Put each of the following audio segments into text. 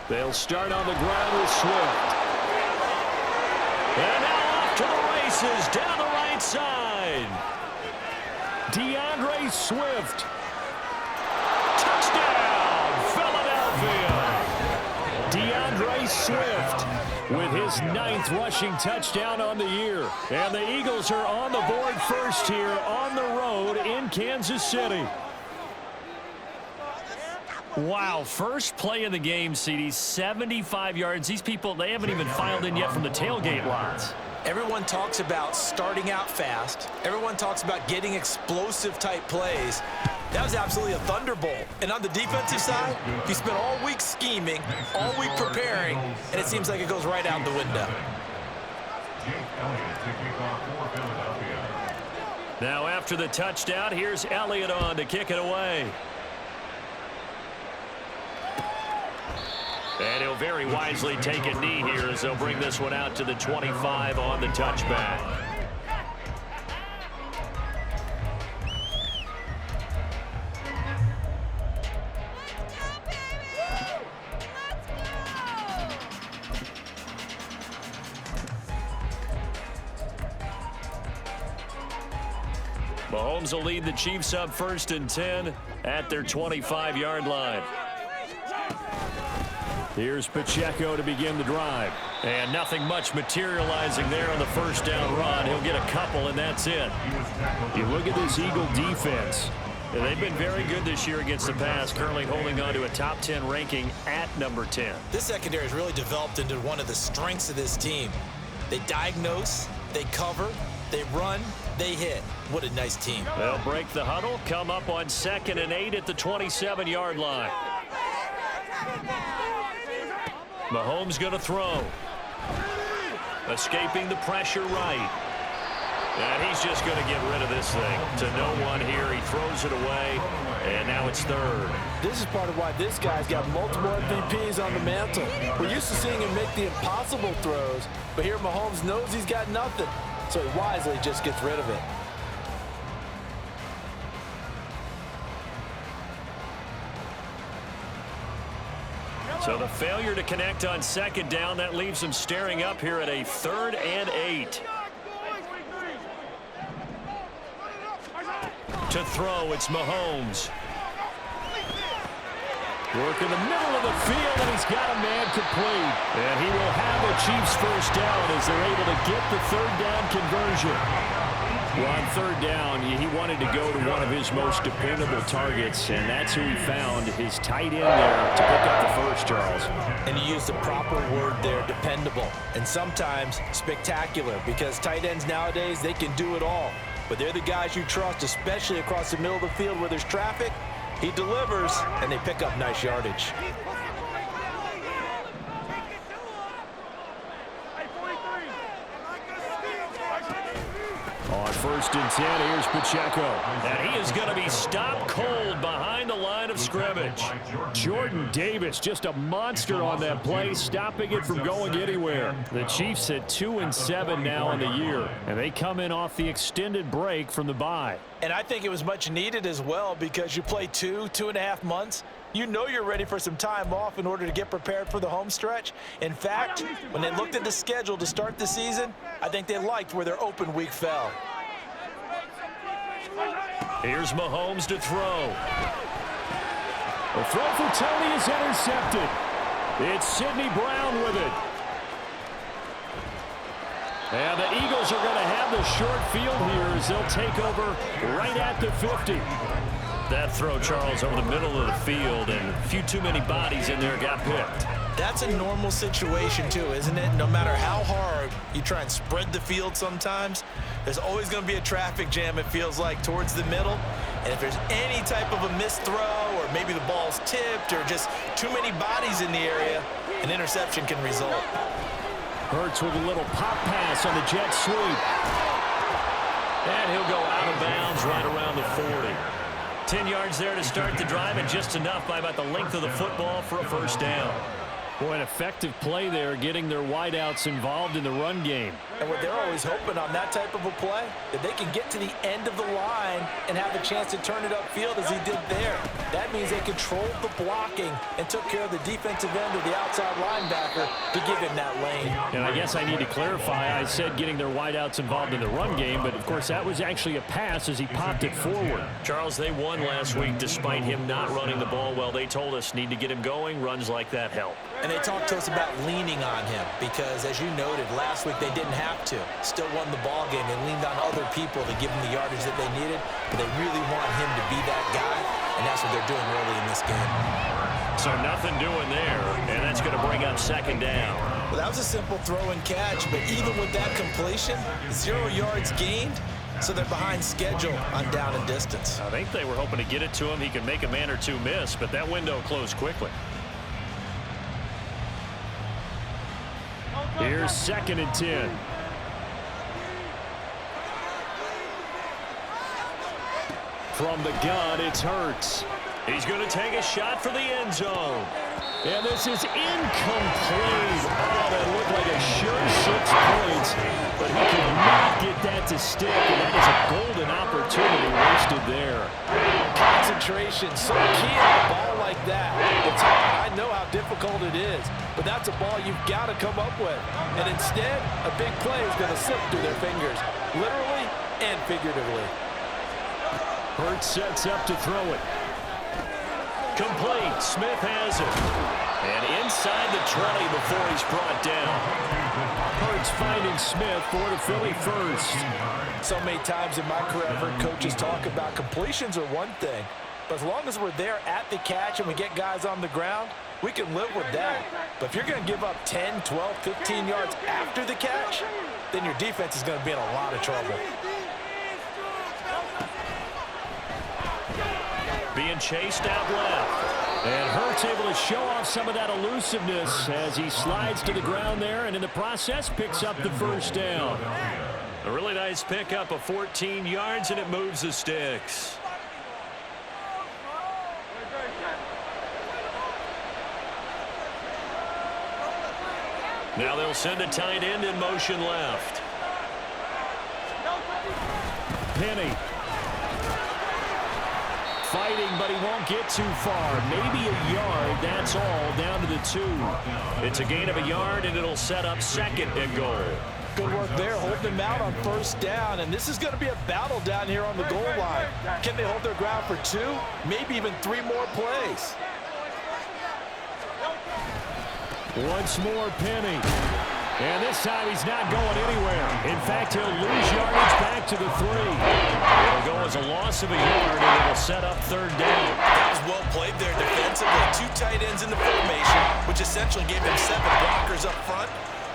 They'll start on the ground with Swift. And now off to the races down the right side. DeAndre Swift. Touchdown, Philadelphia. DeAndre Swift with his 9th rushing touchdown on the year. And the Eagles are on the board first here on the road in Kansas City. Wow, first play of the game, CD, 75 yards. These people, they haven't even filed in yet from the tailgate lots. Everyone talks about starting out fast. Everyone talks about getting explosive-type plays. That was absolutely a thunderbolt. And on the defensive side, you spent all week scheming, all week preparing, and it seems like it goes right out the window. Now after the touchdown, here's Elliott on to kick it away. And he'll very wisely take a knee here as they'll bring this one out to the 25 on the touchback. Mahomes will lead the Chiefs up 1st and 10 at their 25-yard line. Here's Pacheco to begin the drive. And nothing much materializing there on the first down run. He'll get a couple, and that's it. You look at this Eagle defense. They've been very good this year against the pass, currently holding on to a top 10 ranking at number 10. This secondary has really developed into one of the strengths of this team. They diagnose, they cover, they run, they hit. What a nice team. They'll break the huddle, come up on 2nd and 8 at the 27-yard line. Mahomes going to throw. Escaping the pressure right. And he's just going to get rid of this thing to no one here. He throws it away, and now it's 3rd. This is part of why this guy's got multiple MVPs on the mantle. We're used to seeing him make the impossible throws, but here Mahomes knows he's got nothing, so he wisely just gets rid of it. So the failure to connect on 2nd down, that leaves him staring up here at a 3rd and 8. To throw, it's Mahomes. Work in the middle of the field, and he's got a man complete. And he will have the Chiefs first down as they're able to get the 3rd down conversion. Well, on 3rd down, he wanted to go to one of his most dependable targets, and that's who he found, his tight end there to pick up the first, Charles. And he used the proper word there, dependable, and sometimes spectacular, because tight ends nowadays, they can do it all. But they're the guys you trust, especially across the middle of the field where there's traffic. He delivers, and they pick up nice yardage. On 1st and 10, here's Pacheco. And he is going to be stopped cold behind the line of scrimmage. Jordan Davis, just a monster on that play, stopping it from going anywhere. The Chiefs at 2-7 now on the year, and they come in off the extended break from the bye. And I think it was much needed as well, because you play 2.5 months. You know you're ready for some time off in order to get prepared for the home stretch. In fact, when they looked at the schedule to start the season, I think they liked where their open week fell. Here's Mahomes to throw. The throw for Tony is intercepted. It's Sidney Brown with it. And the Eagles are going to have the short field here as they'll take over right at the 50. That throw, Charles, over the middle of the field, and a few too many bodies in there got picked. That's a normal situation too, isn't it? No matter how hard you try and spread the field sometimes, there's always going to be a traffic jam, it feels like, towards the middle. And if there's any type of a missed throw, or maybe the ball's tipped, or just too many bodies in the area, an interception can result. Hurts with a little pop pass on the jet sweep. And he'll go out of bounds right around the 40. 10 yards there to start the drive, and just enough by about the length of the football for a first down. Boy, an effective play there, getting their wideouts involved in the run game. And what they're always hoping on that type of a play, that they can get to the end of the line and have a chance to turn it upfield as he did there. That means they controlled the blocking and took care of the defensive end or the outside linebacker to give him that lane. And I guess I need to clarify, I said getting their wideouts involved in the run game, but of course that was actually a pass as he popped it forward. Charles, they won last week despite him not running the ball well. They told us need to get him going. Runs like that help. And they talked to us about leaning on him because, as you noted, last week they didn't have to. Still won the ball game. They leaned on other people to give them the yardage that they needed, but they really want him to be that guy, and that's what they're doing early in this game. So nothing doing there, and that's going to bring up second down. Well, that was a simple throw and catch, but even with that completion, 0 yards gained, so they're behind schedule on down and distance. I think they were hoping to get it to him. He could make a man or two miss, but that window closed quickly. Here's 2nd and 10. From the gun, it's Hurts. He's going to take a shot for the end zone. And this is incomplete. Oh, that looked like a sure 6 points, but he could not get that to stick, and that is a golden opportunity wasted there. Concentration, so key on a ball like that. It's hard. I know how difficult it is, but that's a ball you've got to come up with. And instead, a big play is going to slip through their fingers, literally and figuratively. Hurts sets up to throw it. Complete. Smith has it. And inside the 20 before he's brought down. Hurts finding Smith for the Philly first. So many times in my career, I've heard coaches talk about completions are one thing, but as long as we're there at the catch and we get guys on the ground, we can live with that. But if you're going to give up 10, 12, 15 yards after the catch, then your defense is going to be in a lot of trouble. Being chased out left. And Hurts able to show off some of that elusiveness as he slides to the ground there, and in the process picks up the first down. A really nice pickup of 14 yards, and it moves the sticks. Now they'll send a tight end in motion left. Penny. Fighting, but he won't get too far. Maybe a yard, that's all, down to the 2. It's a gain of a yard, and it'll set up 2nd and goal. Good work there, holding him out on first down, and this is going to be a battle down here on the goal line. Can they hold their ground for 2, maybe even 3 more plays? Once more, Penny. And this time he's not going anywhere. In fact, he'll lose yardage back to the 3. It'll go as a loss of a yard, and it'll set up 3rd down. That was well played there defensively. 2 tight ends in the formation, which essentially gave them 7 blockers up front.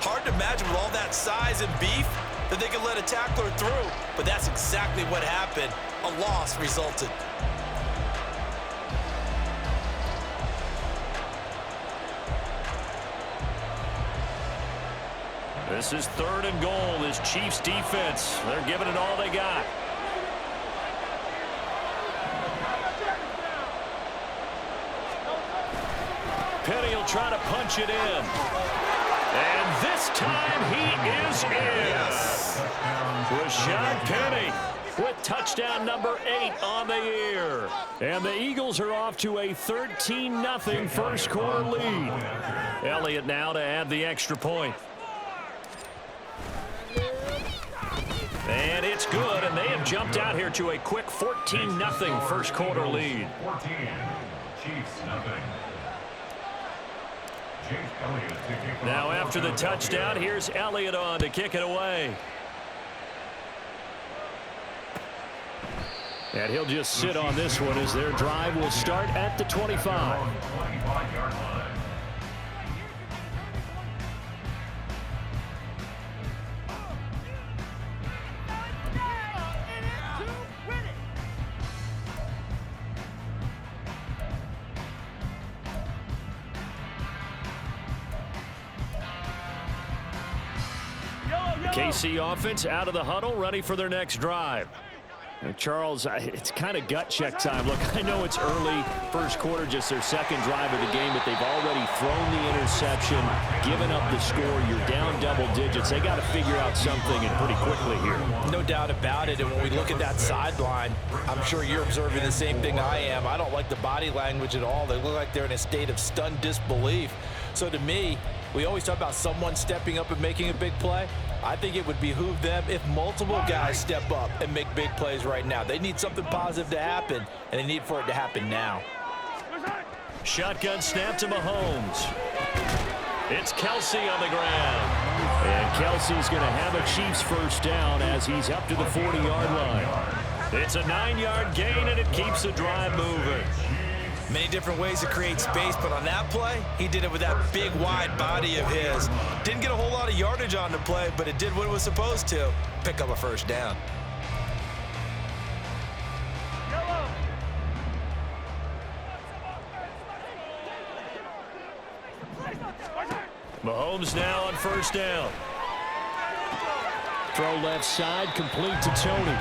Hard to imagine with all that size and beef that they could let a tackler through, but that's exactly what happened. A loss resulted. This is 3rd and goal. This Chiefs defense, they're giving it all they got. Penny will try to punch it in. And this time he is in. Yes. Rashad Penny with touchdown number 8 on the year. And the Eagles are off to a 13-0 first quarter lead. Elliott now to add the extra point. And it's good, and they have jumped out here to a quick 14-0 first quarter lead. 14, Chiefs nothing. Now after the touchdown, here's Elliott on to kick it away. And he'll just sit on this one as their drive will start at the 25. KC offense out of the huddle, ready for their next drive. Charles, it's kind of gut check time. Look, I know it's early, first quarter, just their second drive of the game, but they've already thrown the interception, given up the score. You're down double digits. They got to figure out something, and pretty quickly here. No doubt about it. And when we look at that sideline, I'm sure you're observing the same thing I am. I don't like the body language at all. They look like they're in a state of stunned disbelief. So to me, we always talk about someone stepping up and making a big play. I think it would behoove them if multiple guys step up and make big plays right now. They need something positive to happen, and they need for it to happen now. Shotgun snap to Mahomes. It's Kelsey on the ground. And Kelsey's going to have a Chiefs first down as he's up to the 40-yard line. It's a 9-yard gain, and it keeps the drive moving. Many different ways to create space, but on that play, he did it with that big, wide body of his. Didn't get a whole lot of yardage on the play, but it did what it was supposed to, pick up a first down. Mahomes now on first down. Throw left side, complete to Tony.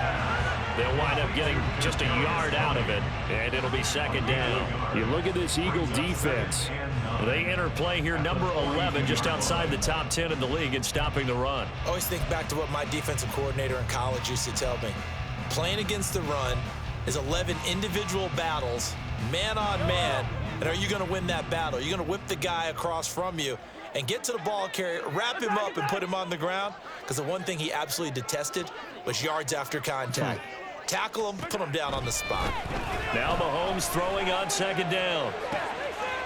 They'll wind up getting just a yard out of it, and it'll be second down. You look at this Eagle defense. They enter play here, number 11, just outside the top 10 in the league in stopping the run. I always think back to what my defensive coordinator in college used to tell me. Playing against the run is 11 individual battles, man on man, and are you going to win that battle? You're going to whip the guy across from you and get to the ball carrier, wrap him up, and put him on the ground, because the one thing he absolutely detested was yards after contact. Tackle him, put him down on the spot. Now Mahomes throwing on second down.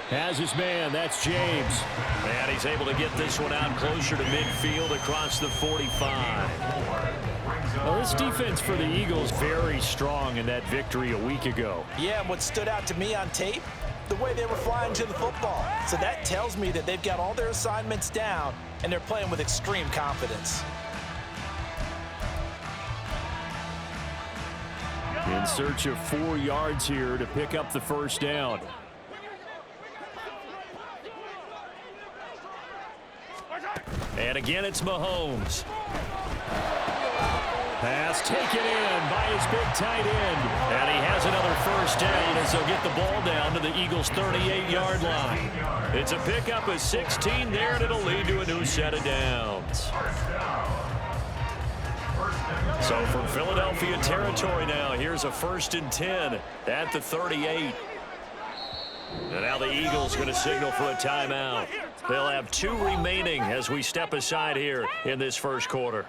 Has his man, that's James. And he's able to get this one out closer to midfield across the 45. Well, this defense for the Eagles very strong in that victory a week ago. Yeah, and what stood out to me on tape, the way they were flying to the football. So that tells me that they've got all their assignments down, and they're playing with extreme confidence. In search of 4 yards here to pick up the first down. And again, it's Mahomes. Pass taken in by his big tight end. And he has another first down as they'll get the ball down to the Eagles' 38-yard line. It's a pickup of 16 there, and it'll lead to a new set of downs. So from Philadelphia territory now, here's a 1st and 10 at the 38. And now the Eagles going to signal for a timeout. They'll have 2 remaining as we step aside here in this first quarter.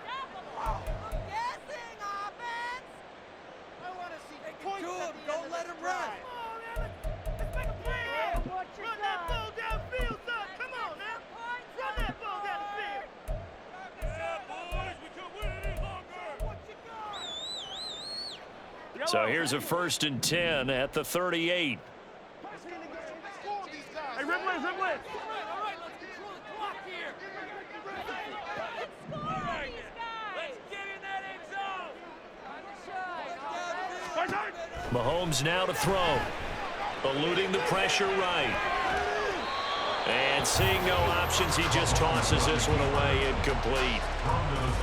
So here's a 1st and 10 at the 38. Hey, Ripley. Mahomes now to throw. Eluding the pressure right. And seeing no options, he just tosses this one away incomplete.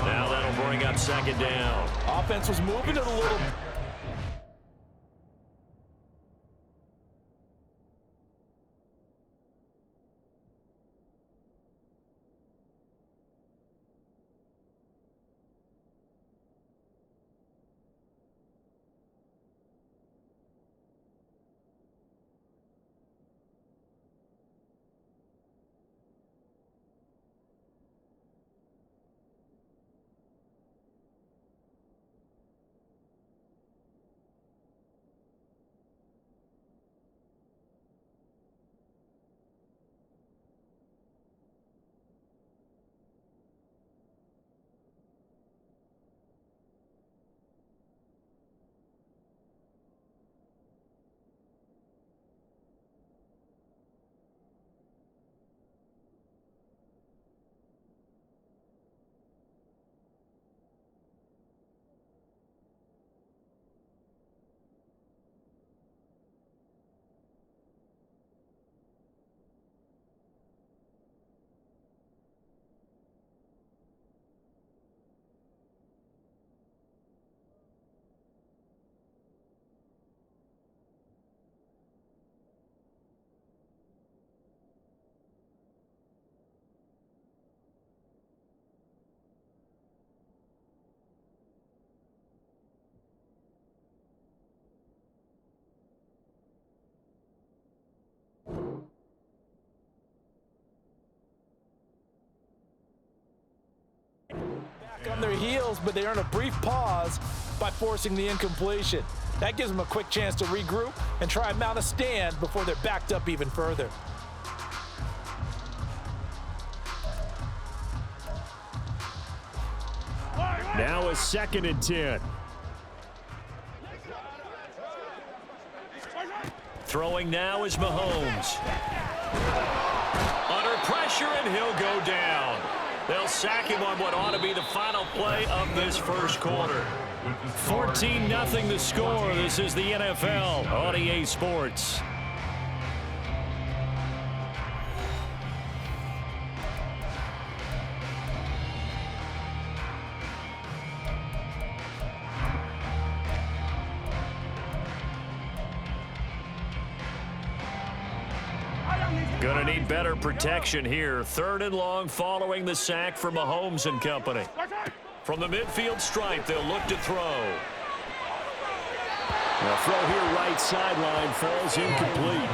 Now that'll bring up second down. Offense was moving it a little. on their heels, but they earn a brief pause by forcing the incompletion. That gives them a quick chance to regroup and try and mount a stand before they're backed up even further. Now a 2nd and 10. Throwing now is Mahomes. Under pressure, and he'll go down. They'll sack him on what ought to be the final play of this first quarter. 14-0 the score. This is the NFL on EA Sports. Gonna need better protection here. 3rd and long following the sack for Mahomes and company. From the midfield stripe, they'll look to throw. The throw here right sideline falls incomplete.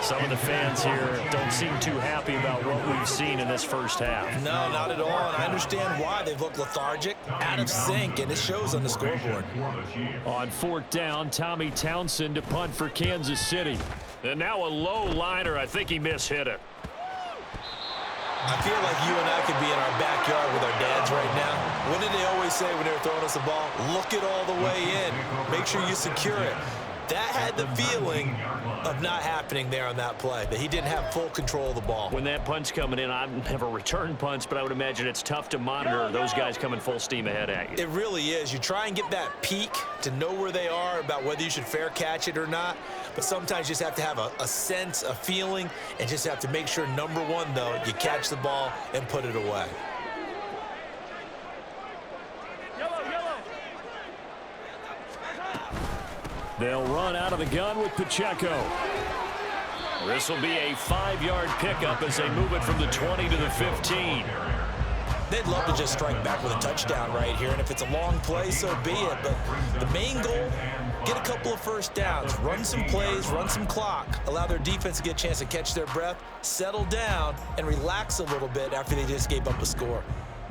Some of the fans here don't seem too happy about what we've seen in this first half. No, not at all, and I understand why. They've looked lethargic, out of sync, and it shows on the scoreboard. On 4th down, Tommy Townsend to punt for Kansas City. And now a low liner. I think he mishit it. I feel like you and I could be in our backyard with our dads right now. What did they always say when they were throwing us the ball? Look it all the way in. Make sure you secure it. That had the feeling of not happening there on that play, that he didn't have full control of the ball. When that punt's coming in, I've never returned punts, but I would imagine it's tough to monitor those guys coming full steam ahead at you. It really is. You try and get that peek to know where they are, about whether you should fair catch it or not. But sometimes you just have to have a sense, a feeling, and just have to make sure, number one, though, you catch the ball and put it away. They'll run out of the gun with Pacheco. This will be a 5-yard pickup as they move it from the 20 to the 15. They'd love to just strike back with a touchdown right here, and if it's a long play, so be it. But the main goal, get a couple of first downs, run some plays, run some clock, allow their defense to get a chance to catch their breath, settle down, and relax a little bit after they just gave up a score.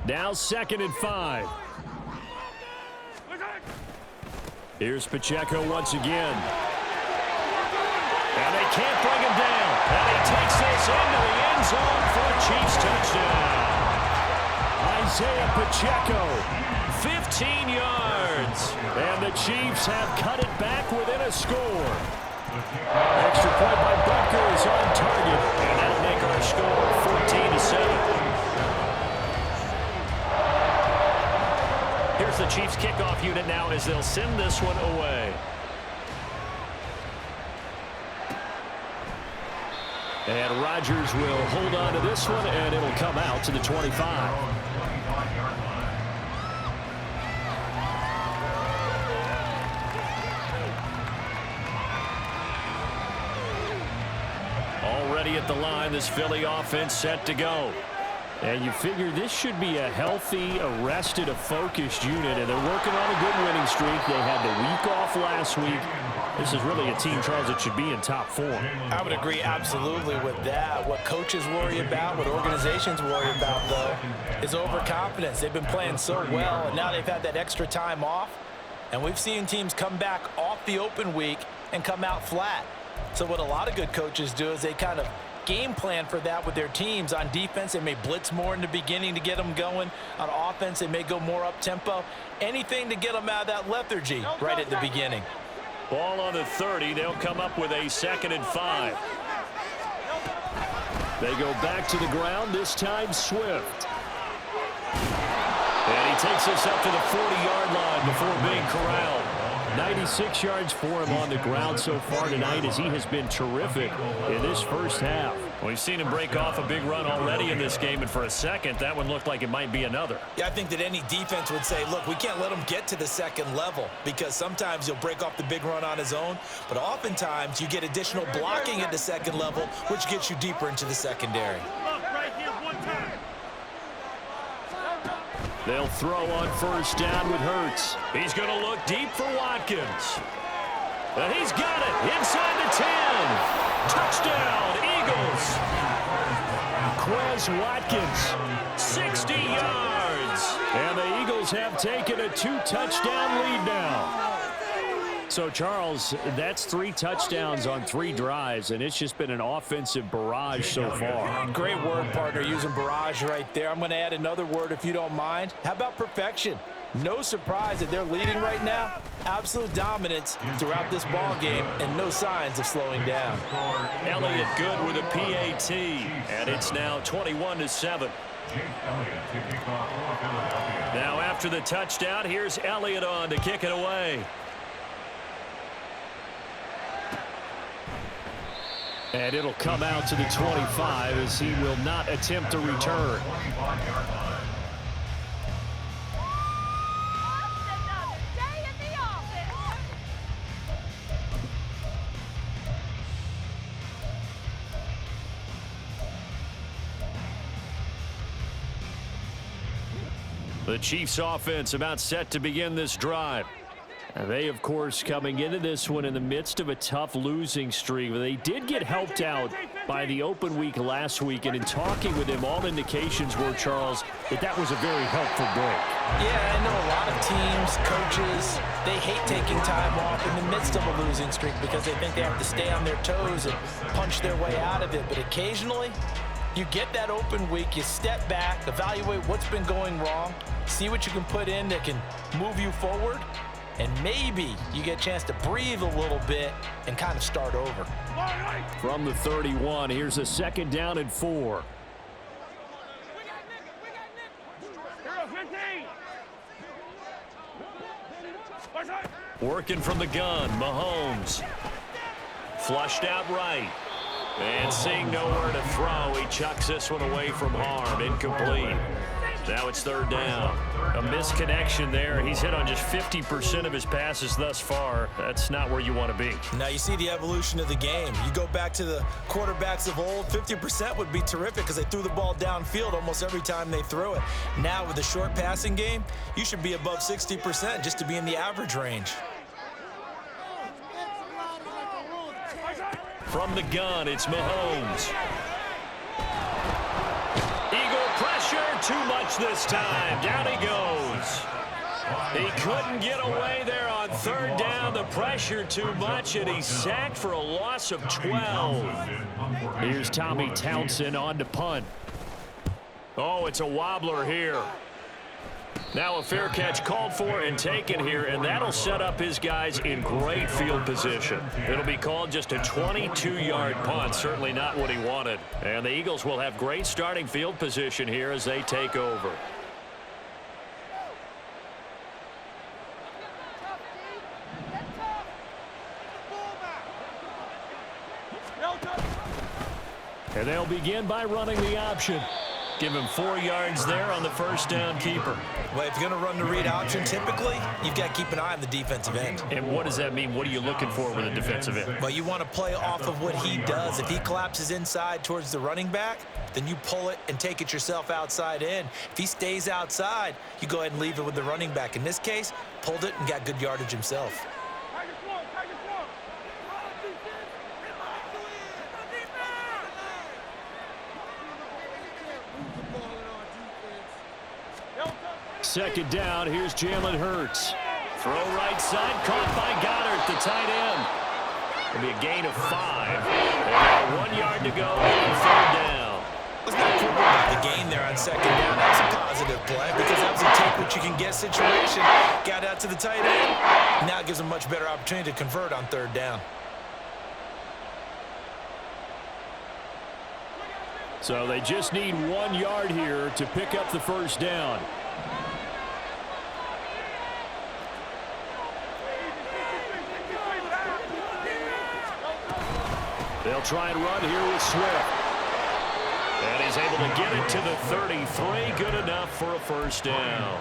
Now 2nd and 5. Here's Pacheco once again. And they can't bring him down. And he takes this into the end zone for a Chiefs touchdown. Isaiah Pacheco. 15 yards. And the Chiefs have cut it back within a score. Extra point by Butker is on target. And that'll make our score 14-7. Here's the Chiefs kickoff unit now as they'll send this one away. And Rodgers will hold on to this one, and it'll come out to the 25. Already at the line, this Philly offense set to go. And you figure this should be a healthy, arrested, a focused unit, and they're working on a good winning streak. They had the week off last week. This is really a team, Charles, that should be in top form. I would agree absolutely with that. What coaches worry about, what organizations worry about, though, is overconfidence. They've been playing so well, and now they've had that extra time off. And we've seen teams come back off the open week and come out flat. So what a lot of good coaches do is they kind of game plan for that with their teams. On defense, they may blitz more in the beginning to get them going. On offense, they may go more up-tempo. Anything to get them out of that lethargy right at the beginning. Ball on the 30. They'll come up with a 2nd and 5. They go back to the ground, this time Swift. And he takes us up to the 40-yard line before being corralled. 96 yards for him on the ground so far tonight as he has been terrific in this first half. We've seen him break off a big run already in this game, and for a second, that one looked like it might be another. Yeah, I think that any defense would say, look, we can't let him get to the second level because sometimes he'll break off the big run on his own, but oftentimes you get additional blocking at the second level, which gets you deeper into the secondary. They'll throw on first down with Hurts. He's going to look deep for Watkins. And he's got it inside the 10. Touchdown, Eagles. Quez Watkins. 60 yards. yards. And the Eagles have taken a 2-touchdown lead now. So, Charles, that's 3 touchdowns on 3 drives, and it's just been an offensive barrage so far. Great word, partner, using barrage right there. I'm going to add another word if you don't mind. How about perfection? No surprise that they're leading right now. Absolute dominance throughout this ball game and no signs of slowing down. Elliott good with a PAT, and it's now 21-7. Now after the touchdown, here's Elliott on to kick it away. And it'll come out to the 25 as he will not attempt a return. The Chiefs offense about set to begin this drive. And they, of course, coming into this one in the midst of a tough losing streak. They did get helped out by the open week last week, and in talking with him, all indications were, Charles, that was a very helpful break. Yeah, I know a lot of teams, coaches, they hate taking time off in the midst of a losing streak because they think they have to stay on their toes and punch their way out of it. But occasionally, you get that open week, you step back, evaluate what's been going wrong, see what you can put in that can move you forward, and maybe you get a chance to breathe a little bit and kind of start over. From the 31, here's a 2nd down and 4. Working from the gun, Mahomes. Flushed out right. And seeing nowhere to throw, he chucks this one away from harm. Incomplete. Now it's 3rd down. A misconnection there. He's hit on just 50% of his passes thus far. That's not where you want to be. Now you see the evolution of the game. You go back to the quarterbacks of old, 50% would be terrific because they threw the ball downfield almost every time they threw it. Now with the short passing game, you should be above 60% just to be in the average range. From the gun, it's Mahomes. Eagle pressure, too much this time. Down he goes. He couldn't get away there on 3rd down. The pressure too much, and he's sacked for a loss of 12. Here's Tommy Townsend on to punt. Oh, it's a wobbler here. Now a fair catch called for and taken here, and that'll set up his guys in great field position. It'll be called just a 22-yard punt, certainly not what he wanted. And the Eagles will have great starting field position here as they take over. And they'll begin by running the option. Give him 4 yards there on the 1st down keeper. Well, if you're going to run the read option, typically, you've got to keep an eye on the defensive end. And what does that mean? What are you looking for with a defensive end? Well, you want to play off of what he does. If he collapses inside towards the running back, then you pull it and take it yourself outside in. If he stays outside, you go ahead and leave it with the running back. In this case, pulled it and got good yardage himself. Second down, here's Jalen Hurts. Throw right side, caught by Goddard, the tight end. It'll be a gain of 5. And 1 yard to go on 3rd down. Let's not quibble about the gain there on 2nd down. That's a positive play because that was a take what you can get situation. Got out to the tight end. Now it gives him a much better opportunity to convert on 3rd down. So they just need 1 yard here to pick up the 1st down. They'll try and run here with Swift. And he's able to get it to the 33. Good enough for a 1st down.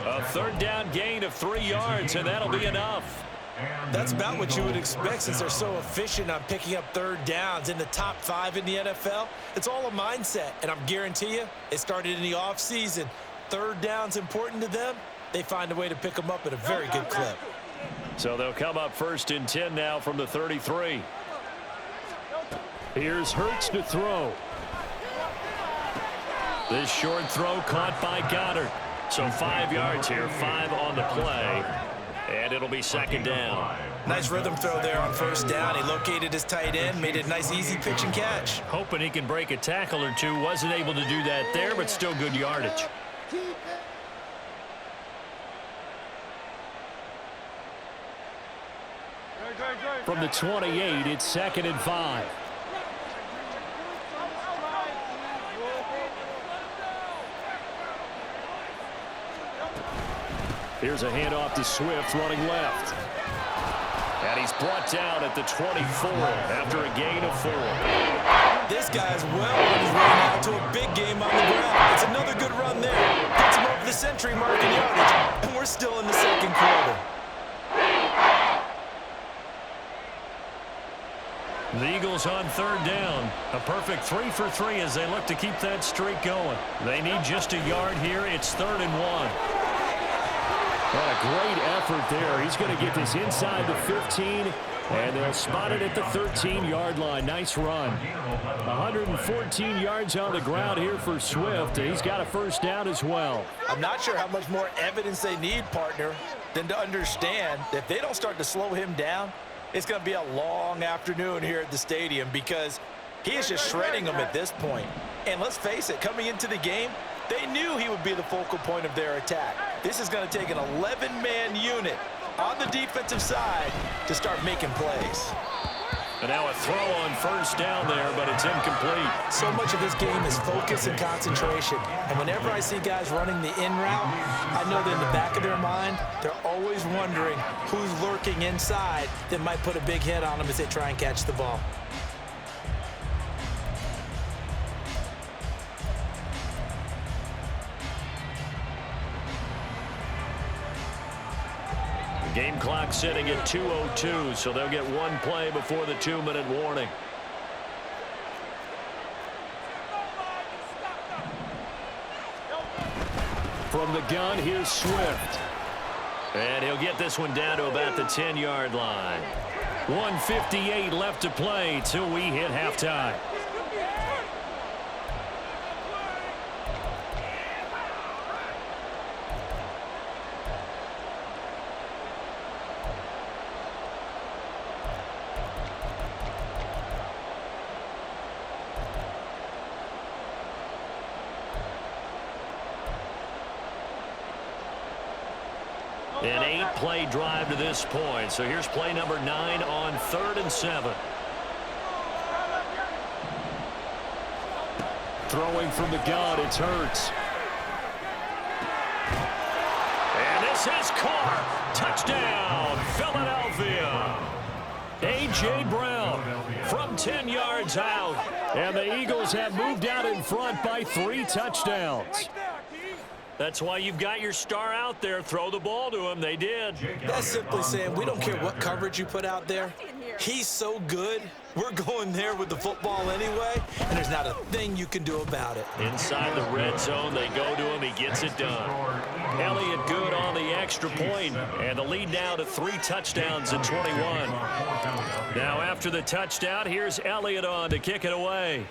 A 3rd down gain of 3 yards, and that'll be enough. That's about what you would expect since they're so efficient on picking up 3rd downs in the top 5 in the NFL. It's all a mindset, and I'm guarantee you it started in the offseason. 3rd down's important to them. They find a way to pick them up at a very good clip. So they'll come up 1st and 10 now from the 33. Here's Hurts to throw. This short throw caught by Goddard. So 5 yards here, 5 on the play, and it'll be second down. Nice rhythm throw there on first down. He located his tight end, made it a nice, easy pitch and catch. Hoping he can break a tackle or two. Wasn't able to do that there, but still good yardage. From the 28, it's 2nd and 5. Here's a handoff to Swift running left. And he's brought down at the 24 after a gain of 4. This guy's well on his way now to a big game on the ground. It's another good run there. Gets him over the century mark in yardage, and we're still in the second quarter. The Eagles on third down. A perfect 3 for 3 as they look to keep that streak going. They need just a yard here. It's 3rd and 1. What a great effort there. He's going to get this inside the 15, and they'll spot it at the 13-yard line. Nice run. 114 yards on the ground here for Swift, and he's got a first down as well. I'm not sure how much more evidence they need, partner, than to understand that if they don't start to slow him down, it's going to be a long afternoon here at the stadium because he is just shredding them at this point. And let's face it, coming into the game, they knew he would be the focal point of their attack. This is going to take an 11-man unit on the defensive side to start making plays. And now a throw on first down there, but it's incomplete. So much of this game is focus and concentration. And whenever I see guys running the in route, I know that in the back of their mind, they're always wondering who's lurking inside that might put a big hit on them as they try and catch the ball. Game clock sitting at 2:02, so they'll get one play before the 2-minute warning. From the gun, here's Swift. And he'll get this one down to about the 10-yard line. 1:58 left to play till we hit halftime. An 8-play drive to this point. So here's play number 9 on 3rd and 7. Throwing from the gun, it's Hurts. And this is caught. Touchdown, Philadelphia. A.J. Brown From 10 yards out. and the Eagles have moved out in front by 3 touchdowns. That's why you've got your star out there. Throw the ball to him. They did. That's simply saying we don't care what coverage you put out there. He's so good, we're going there with the football anyway, and there's not a thing you can do about it. Inside the red zone, they go to him. He gets it done. Elliott good on the extra point, and the lead now to 3 touchdowns at 21. Now after the touchdown, here's Elliott on to kick it away.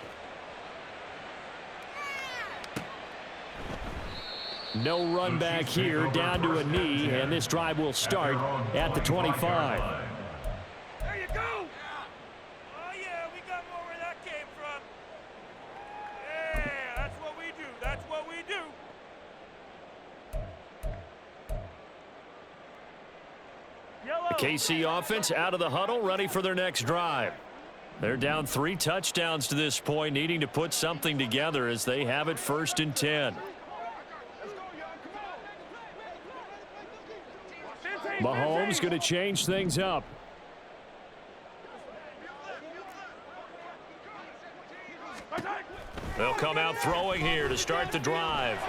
No run back here, down to a knee, and this drive will start at the 25. There you go! Oh, yeah, we got more where that came from. Yeah, that's what we do. That's what we do. Yellow. The KC offense out of the huddle, ready for their next drive. They're down 3 touchdowns to this point, needing to put something together as they have it 1st and 10. Mahomes going to change things up. They'll come out throwing here to start the drive.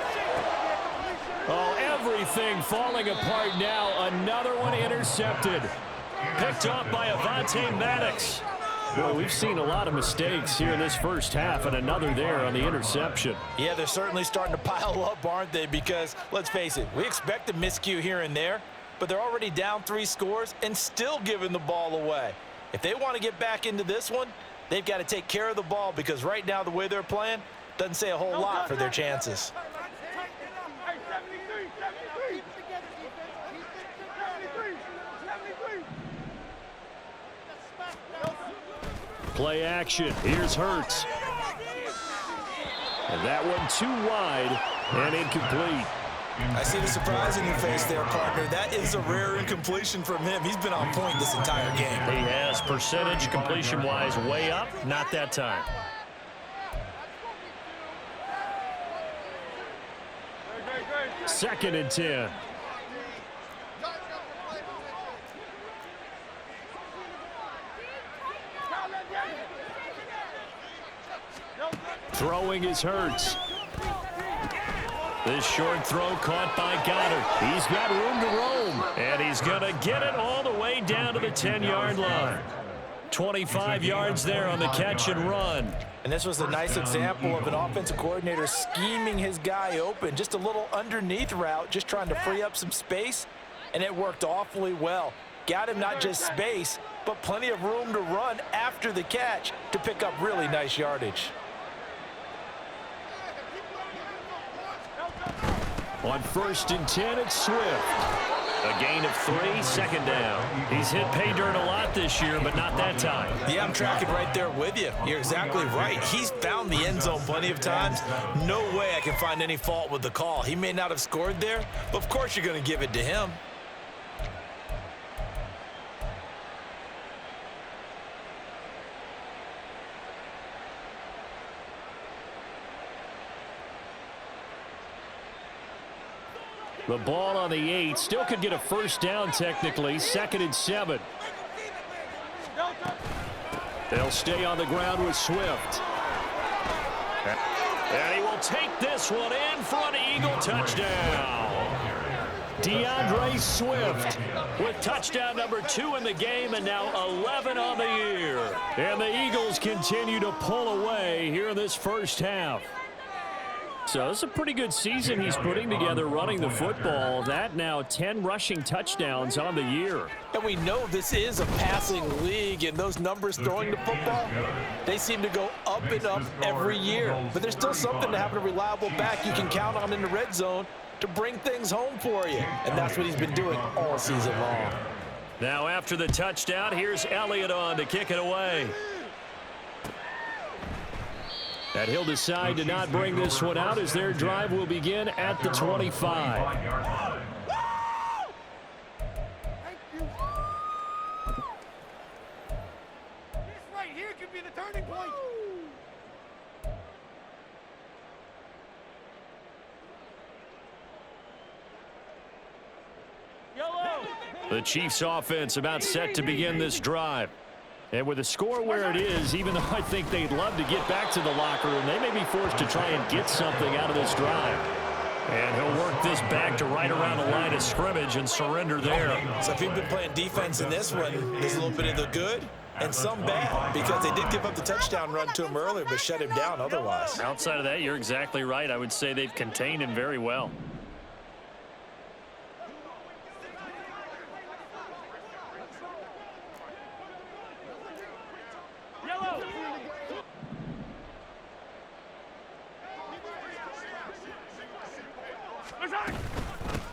Oh, everything falling apart now. Another one intercepted. Picked off by Avonte Maddox. Boy, we've seen a lot of mistakes here in this first half, and another there on the interception. Yeah, they're certainly starting to pile up, aren't they? Because, let's face it, we expect a miscue here and there, but they're already down 3 scores and still giving the ball away. If they want to get back into this one, they've got to take care of the ball because right now the way they're playing doesn't say a whole lot for their chances. Play action. Here's Hurts. And that one too wide and incomplete. I see the surprise in your face there, partner. That is a rare incompletion from him. He's been on point this entire game. He has percentage completion-wise way up. Not that time. Second and 10. Throwing is Hurts. This short throw caught by Goddard. He's got room to roam. And he's going to get it all the way down to the 10-yard line. 25 yards there on the catch and run. And this was a nice example of an offensive coordinator scheming his guy open. Just a little underneath route, just trying to free up some space, and it worked awfully well. Got him not just space, but plenty of room to run after the catch to pick up really nice yardage. On first and 10, it's Swift. A gain of 3, second down. He's hit pay dirt a lot this year, but not that time. Yeah, I'm tracking right there with you. You're exactly right. He's found the end zone plenty of times. No way I can find any fault with the call. He may not have scored there, but of course you're going to give it to him. The ball on the 8. Still could get a first down technically. Second and 7. They'll stay on the ground with Swift. And he will take this one in for an Eagle touchdown. DeAndre Swift With touchdown number 2 in the game and now 11 on the year. And the Eagles continue to pull away here in this first half. So it's a pretty good season he's putting together running the football. That now 10 rushing touchdowns on the year. And we know this is a passing league, and those numbers throwing the football, they seem to go up and up every year. But there's still something to having a reliable back you can count on in the red zone to bring things home for you. And that's what he's been doing all season long. Now after the touchdown, here's Elliott on to kick it away. And he'll decide to not bring this one out as their drive will begin at the 25. This right here could be the turning point. Yellow. The Chiefs offense about set to begin this drive. And with the score where it is, even though I think they'd love to get back to the locker room, they may be forced to try and get something out of this drive. And he'll work this back to right around the line of scrimmage and surrender there. So if you've been playing defense in this one, there's a little bit of the good and some bad, because they did give up the touchdown run to him earlier but shut him down otherwise. Outside of that, you're exactly right. I would say they've contained him very well.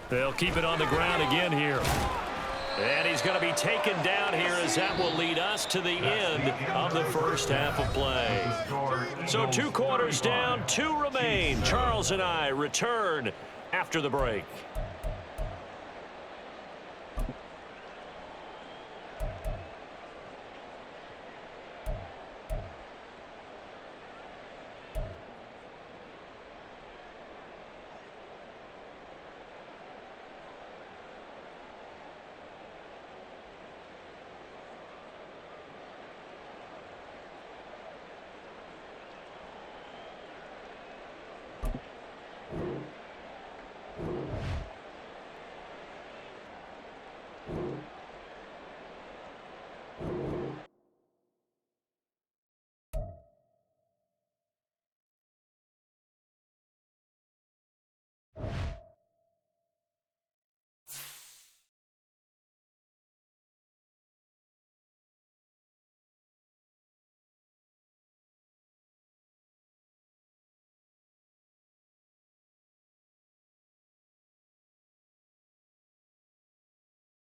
They'll keep it on the ground again here. And he's going to be taken down here as that will lead us to the end of the first half of play. So 2 quarters down, 2 remain. Charles and I return after the break.